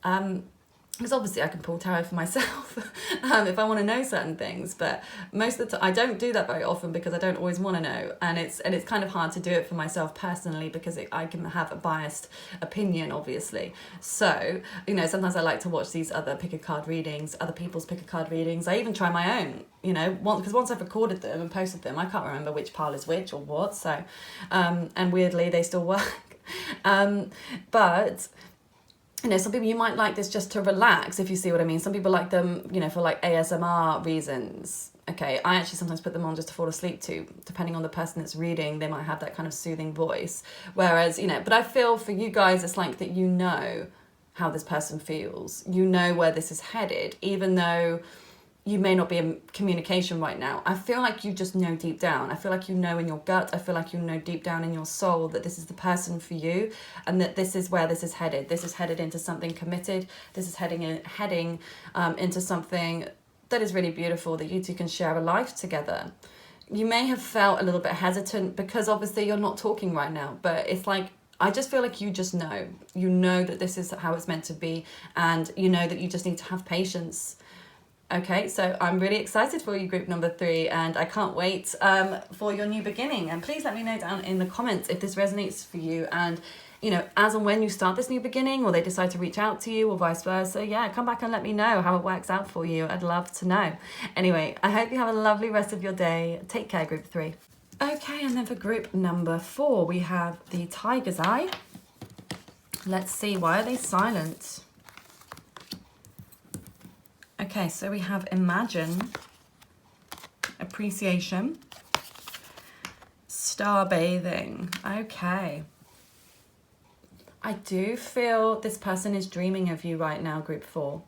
Because obviously I can pull tarot for myself if I want to know certain things, but most of the time I don't do that very often because I don't always want to know, and it's kind of hard to do it for myself personally because I can have a biased opinion, obviously. So, you know, sometimes I like to watch these other pick a card readings, other people's pick a card readings. I even try my own, you know, because once I've recorded them and posted them, I can't remember which pile is which or what. So, and weirdly they still work, but. You know, some people, you might like this just to relax, if you see what I mean. Some people like them, you know, for like ASMR reasons. Okay, I actually sometimes put them on just to fall asleep to, depending on the person that's reading. They might have that kind of soothing voice. Whereas, you know, but I feel for you guys, it's like that you know how this person feels. You know where this is headed, even though you may not be in communication right now. I feel like you just know deep down. I feel like you know in your gut. I feel like you know deep down in your soul that this is the person for you, and that this is where this is headed. This is headed into something committed. This is heading into something that is really beautiful, that you two can share a life together. You may have felt a little bit hesitant because obviously you're not talking right now, but it's like, I just feel like you just know. You know that this is how it's meant to be, and you know that you just need to have patience. Okay, so I'm really excited for you, group number 3, and I can't wait for your new beginning. And please let me know down in the comments if this resonates for you, and you know, as and when you start this new beginning, or they decide to reach out to you, or vice versa. Yeah, come back and let me know how it works out for you. I'd love to know. Anyway, I hope you have a lovely rest of your day. Take care, group 3. Okay, and then for group number 4, we have the Tiger's Eye. Let's see, why are they silent? Okay, so we have imagine, appreciation, star bathing. Okay. I do feel this person is dreaming of you right now, group 4.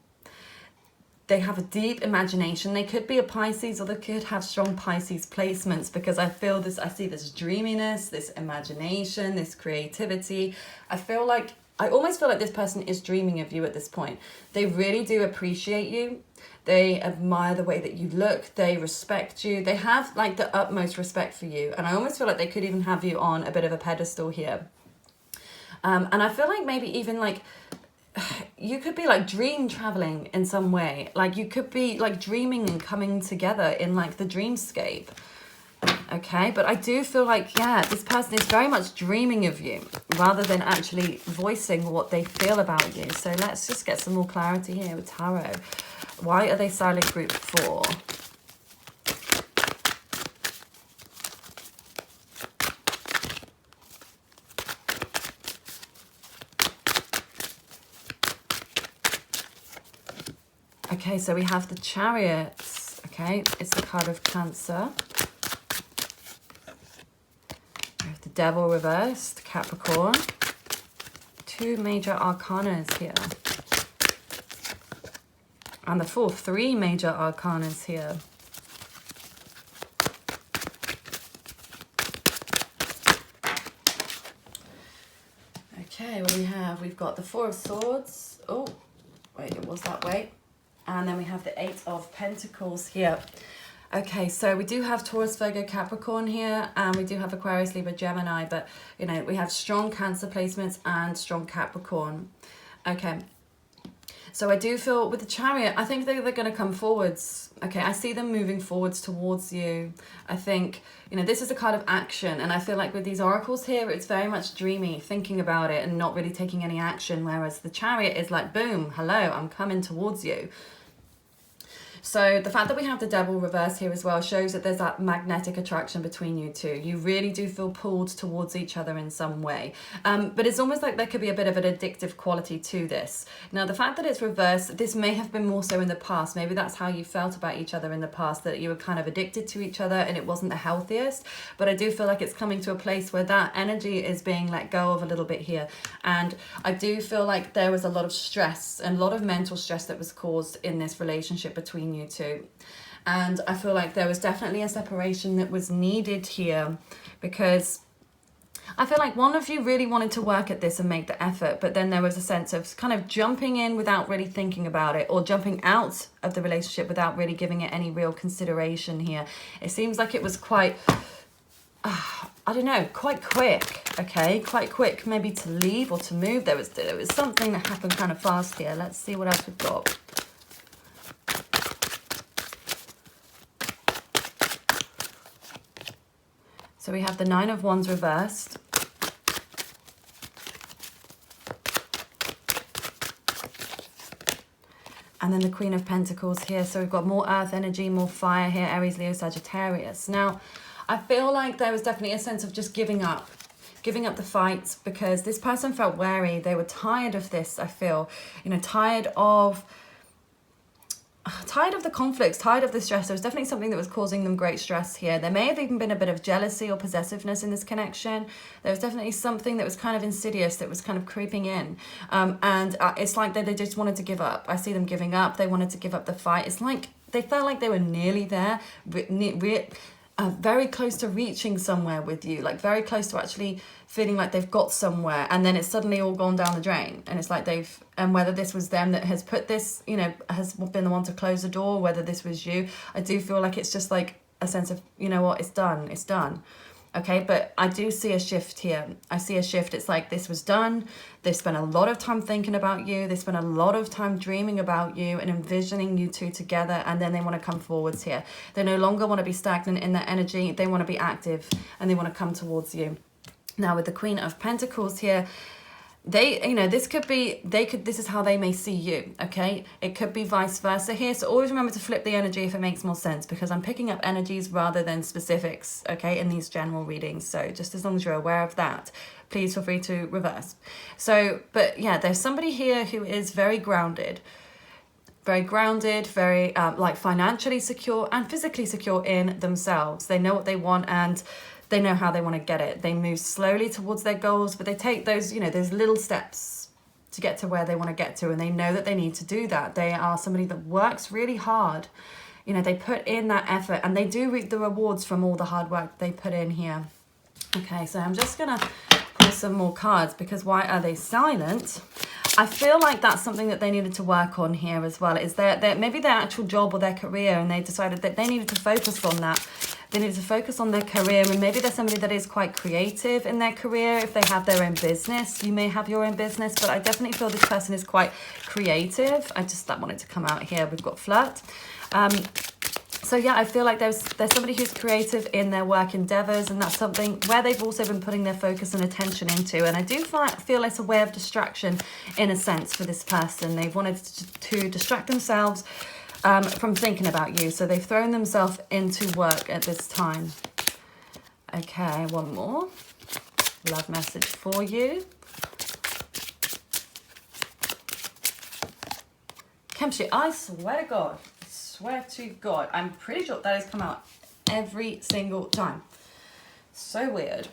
They have a deep imagination. They could be a Pisces, or they could have strong Pisces placements, because I feel this, I see this dreaminess, this imagination, this creativity. I almost feel like this person is dreaming of you at this point. They really do appreciate you. They admire the way that you look. They respect you. They have like the utmost respect for you. And I almost feel like they could even have you on a bit of a pedestal here. And I feel like maybe even like you could be like dream traveling in some way. Like you could be like dreaming and coming together in like the dreamscape. Okay, but I do feel like, yeah, this person is very much dreaming of you rather than actually voicing what they feel about you. So let's just get some more clarity here with tarot. Why are they silent, group 4? Okay, so we have the Chariots. Okay, it's the card of Cancer. The Devil reversed, Capricorn. 2 major arcanas here. And the Fool, 3 major arcanas here. Okay, what do we have? We've got the 4 of Swords. Oh, wait, it was that way. And then we have the 8 of Pentacles here. Okay, so we do have Taurus, Virgo, Capricorn here, and we do have Aquarius, Libra, Gemini, but, you know, we have strong Cancer placements and strong Capricorn. Okay, so I do feel with the Chariot, I think they're going to come forwards. Okay, I see them moving forwards towards you. I think, you know, this is a card of action, and I feel like with these oracles here, it's very much dreamy, thinking about it and not really taking any action, whereas the Chariot is like, boom, hello, I'm coming towards you. So the fact that we have the devil reversed here as well shows that there's that magnetic attraction between you two. You really do feel pulled towards each other in some way. But it's almost like there could be a bit of an addictive quality to this. Now, the fact that it's reversed, this may have been more so in the past. Maybe that's how you felt about each other in the past, that you were kind of addicted to each other and it wasn't the healthiest. But I do feel like it's coming to a place where that energy is being let go of a little bit here. And I do feel like there was a lot of stress and a lot of mental stress that was caused in this relationship between you two. And I feel like there was definitely a separation that was needed here, because I feel like one of you really wanted to work at this and make the effort, but then there was a sense of kind of jumping in without really thinking about it, or jumping out of the relationship without really giving it any real consideration here. It seems like it was quite, I don't know, quite quick, okay? Quite quick, maybe to leave or to move. There was something that happened kind of fast here. Let's see what else we've got. So we have the Nine of Wands reversed. And then the Queen of Pentacles here. So we've got more earth energy, more fire here, Aries, Leo, Sagittarius. Now, I feel like there was definitely a sense of just giving up the fight, because this person felt wary. They were tired of this, I feel. You know, tired of the conflicts, tired of the stress. There was definitely something that was causing them great stress here. There may have even been a bit of jealousy or possessiveness in this connection. There was definitely something that was kind of insidious, that was kind of creeping in. It's like they just wanted to give up. I see them giving up. They wanted to give up the fight. It's like they felt like they were nearly there, very close to reaching somewhere with you, like very close to actually feeling like they've got somewhere, and then it's suddenly all gone down the drain. And it's like and whether this was them that has put this, you know, has been the one to close the door, whether this was you, I do feel like it's just like a sense of, you know what, it's done. Okay, but I do see a shift here. I see a shift. It's like this was done. They spent a lot of time thinking about you. They spent a lot of time dreaming about you and envisioning you two together, and then they want to come forwards here. They no longer want to be stagnant in their energy. They want to be active, and they want to come towards you. Now, with the Queen of Pentacles here, this is how they may see you, okay? It could be vice versa here. So always remember to flip the energy if it makes more sense, because I'm picking up energies rather than specifics, okay, in these general readings. So just as long as you're aware of that, please feel free to reverse. So, but yeah, there's somebody here who is very grounded, very like financially secure and physically secure in themselves. They know what they want and they know how they want to get it. They move slowly towards their goals, but they take those, those little steps to get to where they want to get to. And they know that they need to do that. They are somebody that works really hard. They put in that effort, and they do reap the rewards from all the hard work they put in here. Okay, so I'm just going to pull some more cards, because why are they silent? I feel like that's something that they needed to work on here as well. Is maybe their actual job or their career, and they decided that they needed to focus on that. They need to focus on their career, and maybe they're somebody that is quite creative in their career. If they have their own business, you may have your own business, but I definitely feel this person is quite creative. That wanted to come out here. We've got flirt. So yeah, I feel like there's somebody who's creative in their work endeavors, and that's something where they've also been putting their focus and attention into. And I do feel it's a way of distraction in a sense for this person. They've wanted to distract themselves from thinking about you. So they've thrown themselves into work at this time. Okay, one more love message for you. Chemistry, I swear to God, I'm pretty sure that has come out every single time. So weird.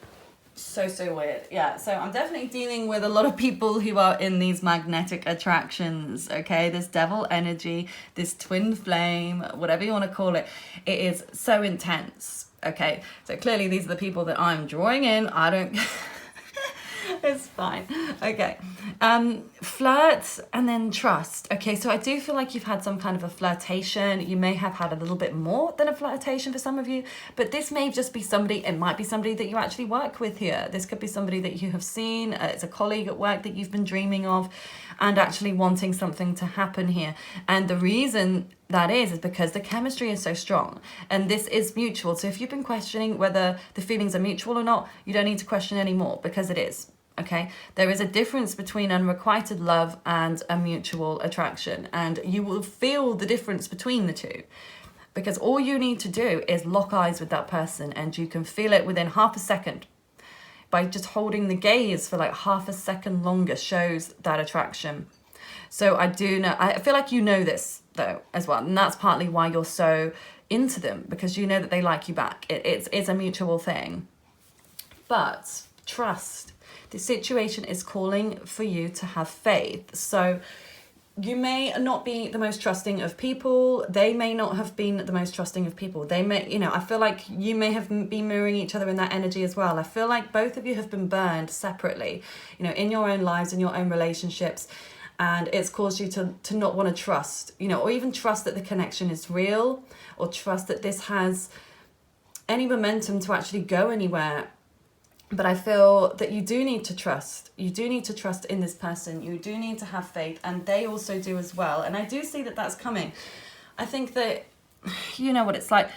So weird. Yeah, so I'm definitely dealing with a lot of people who are in these magnetic attractions, okay? This devil energy, this twin flame, whatever you want to call it. It is so intense, okay? So clearly these are the people that I'm drawing in. I don't... It's fine. Okay. Flirt and then trust. Okay, so I do feel like you've had some kind of a flirtation. You may have had a little bit more than a flirtation for some of you, but this may just be somebody, it might be somebody that you actually work with here. This could be somebody that you have seen. It's a colleague at work that you've been dreaming of and actually wanting something to happen here. And the reason that is because the chemistry is so strong and this is mutual. So if you've been questioning whether the feelings are mutual or not, you don't need to question anymore, because it is. Okay, there is a difference between unrequited love and a mutual attraction, and you will feel the difference between the two, because all you need to do is lock eyes with that person, and you can feel it within half a second. By just holding the gaze for like half a second longer shows that attraction. So I do know, I feel like you know this though as well, and that's partly why you're so into them, because you know that they like you back. It's a mutual thing. But trust. The situation is calling for you to have faith. So you may not be the most trusting of people. They may not have been the most trusting of people. They may, I feel like you may have been mirroring each other in that energy as well. I feel like both of you have been burned separately, in your own lives, in your own relationships. And it's caused you to not want to trust, or even trust that the connection is real, or trust that this has any momentum to actually go anywhere. But I feel that you do need to trust. You do need to trust in this person. You do need to have faith, and they also do as well. And I do see that that's coming. I think that, you know what it's like.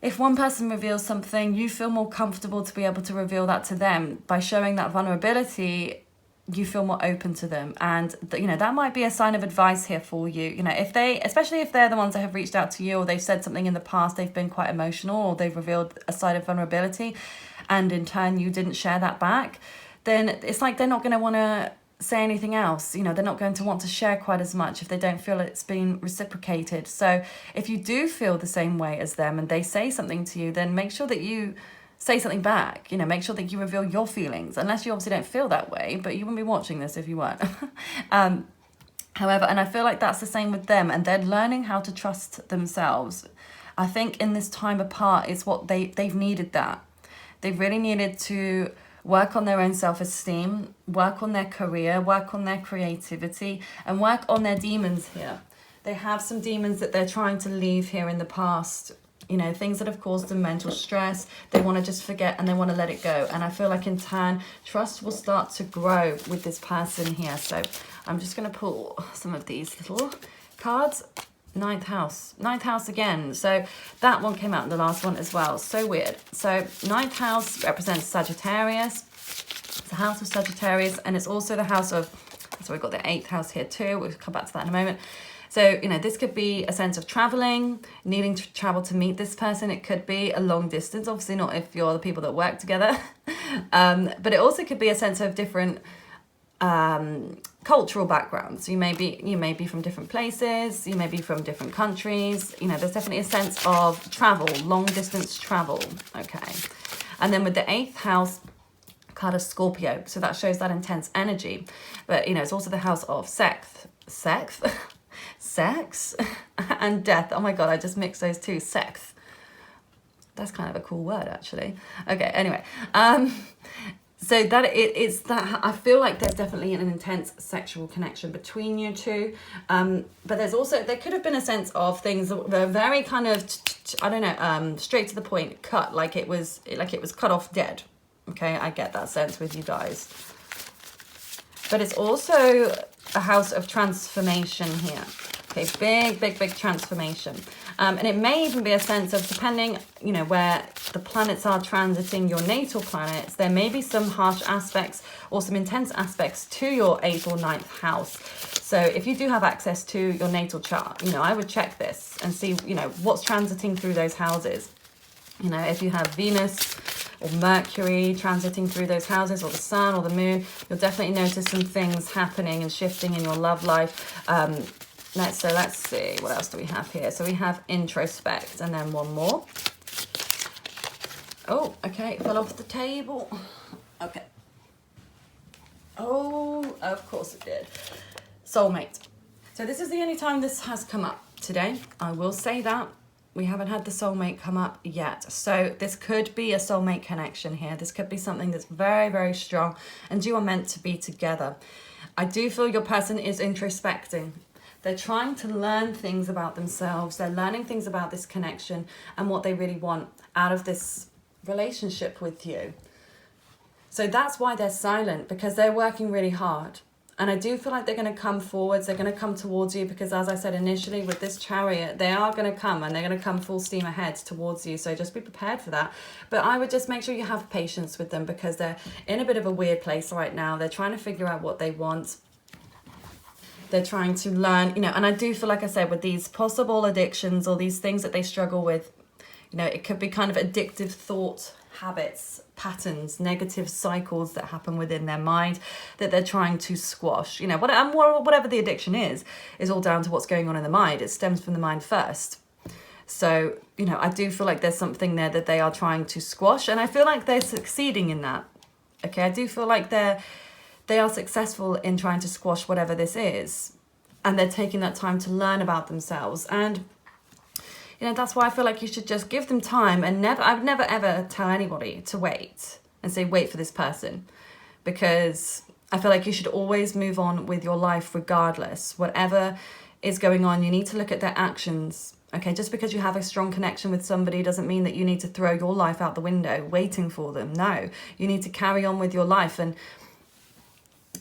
If one person reveals something, you feel more comfortable to be able to reveal that to them. By showing that vulnerability, you feel more open to them. And, that might be a sign of advice here for you. Especially if they're the ones that have reached out to you, or they've said something in the past, they've been quite emotional, or they've revealed a side of vulnerability, and in turn you didn't share that back, then it's like they're not going to want to say anything else. They're not going to want to share quite as much if they don't feel it's been reciprocated. So if you do feel the same way as them and they say something to you, then make sure that you say something back. Make sure that you reveal your feelings, unless you obviously don't feel that way, but you wouldn't be watching this if you weren't. However, and I feel like that's the same with them, and they're learning how to trust themselves. I think in this time apart, it's what they've needed that. They've really needed to work on their own self-esteem, work on their career, work on their creativity, and work on their demons here. They have some demons that they're trying to leave here in the past, things that have caused them mental stress. They want to just forget and they want to let it go. And I feel like in turn, trust will start to grow with this person here. So I'm just going to pull some of these little cards. Ninth house again. So that one came out in the last one as well. So weird. So ninth house represents Sagittarius. It's the house of Sagittarius, and it's also the house of, so we've got the eighth house here too. We'll come back to that in a moment. So, this could be a sense of traveling, needing to travel to meet this person. It could be a long distance, obviously not if you're the people that work together. But it also could be a sense of different cultural backgrounds. You may be from different places, you may be from different countries. There's definitely a sense of travel, long distance travel. Okay. And then with the eighth house card of Scorpio, so that shows that intense energy. But it's also the house of sex and death. Oh my god, I just mixed those two. Sex. That's kind of a cool word, actually. Okay, anyway. So that it's that I feel like there's definitely an intense sexual connection between you two. But there could have been a sense of things that were very kind of, straight to the point, cut, like it was cut off dead. Okay, I get that sense with you guys. But it's also a house of transformation here. Okay, big transformation. And it may even be a sense of, depending, where the planets are transiting your natal planets, there may be some harsh aspects or some intense aspects to your 8th or 9th house. So if you do have access to your natal chart, I would check this and see, what's transiting through those houses. If you have Venus or Mercury transiting through those houses, or the sun or the moon, you'll definitely notice some things happening and shifting in your love life. Let's see, what else do we have here? So we have introspect, and then one more. Oh, okay, it fell off the table. Okay. Oh, of course it did. Soulmate. So this is the only time this has come up today. I will say that. We haven't had the soulmate come up yet. So this could be a soulmate connection here. This could be something that's very, very strong, and you are meant to be together. I do feel your person is introspecting. They're trying to learn things about themselves. They're learning things about this connection and what they really want out of this relationship with you. So that's why they're silent, because they're working really hard. And I do feel like they're going to come forwards, they're going to come towards you, because as I said initially with this Chariot, they are going to come, and they're going to come full steam ahead towards you. So just be prepared for that. But I would just make sure you have patience with them, because they're in a bit of a weird place right now. They're trying to figure out what they want. They're trying to learn, you know, and I do feel, like I said, with these possible addictions or these things that they struggle with, you know, it could be kind of addictive thought habits, patterns, negative cycles that happen within their mind that they're trying to squash. You know, whatever the addiction is all down to what's going on in the mind. It stems from the mind first. So, you know, I do feel like there's something there that they are trying to squash, and I feel like they're succeeding in that. Okay, I do feel like they are successful in trying to squash whatever this is, and they're taking that time to learn about themselves. And you know, that's why I feel like you should just give them time, and I've never ever tell anybody to wait and say, wait for this person, because I feel like you should always move on with your life regardless. Whatever is going on, you need to look at their actions. Okay, just because you have a strong connection with somebody doesn't mean that you need to throw your life out the window waiting for them. No, you need to carry on with your life, and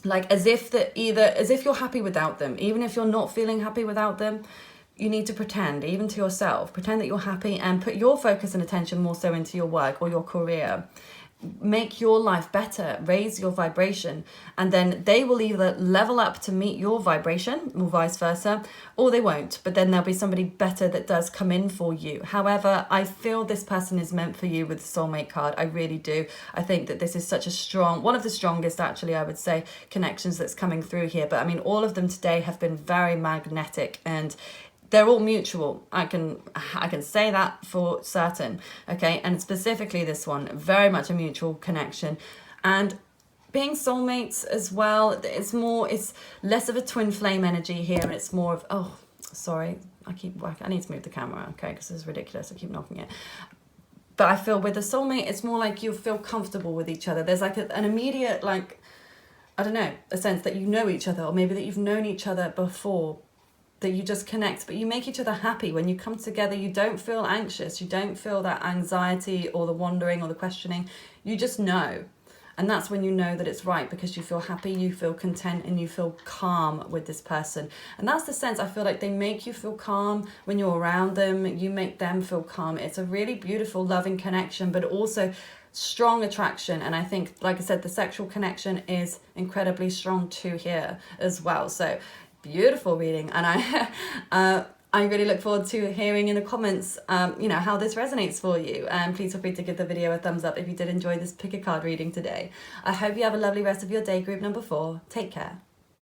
like as if you're happy without them, even if you're not feeling happy without them. You need to pretend, even to yourself, pretend that you're happy, and put your focus and attention more so into your work or your career. Make your life better, raise your vibration, and then they will either level up to meet your vibration or vice versa, or they won't. But then there'll be somebody better that does come in for you. However, I feel this person is meant for you with the soulmate card. I really do. I think that this is such a strong, one of the strongest actually, I would say, connections that's coming through here. But I mean, all of them today have been very magnetic, and they're all mutual. I can say that for certain. Okay, and specifically this one, very much a mutual connection. And being soulmates as well, it's less of a twin flame energy here, and it's more of, oh, sorry, I need to move the camera, okay, because this is ridiculous, I keep knocking it. But I feel with a soulmate, it's more like you feel comfortable with each other. There's like an immediate, like, I don't know, a sense that you know each other, or maybe that you've known each other before, that you just connect, but you make each other happy. When you come together, you don't feel anxious, you don't feel that anxiety or the wondering or the questioning, you just know. And that's when you know that it's right, because you feel happy, you feel content, and you feel calm with this person. And that's the sense, I feel like they make you feel calm when you're around them, you make them feel calm. It's a really beautiful, loving connection, but also strong attraction. And I think, like I said, the sexual connection is incredibly strong too here as well. So beautiful reading, and I really look forward to hearing in the comments you know, how this resonates for you, and please feel free to give the video a thumbs up if you did enjoy this pick a card reading today. I hope you have a lovely rest of your day, group number 4. Take care.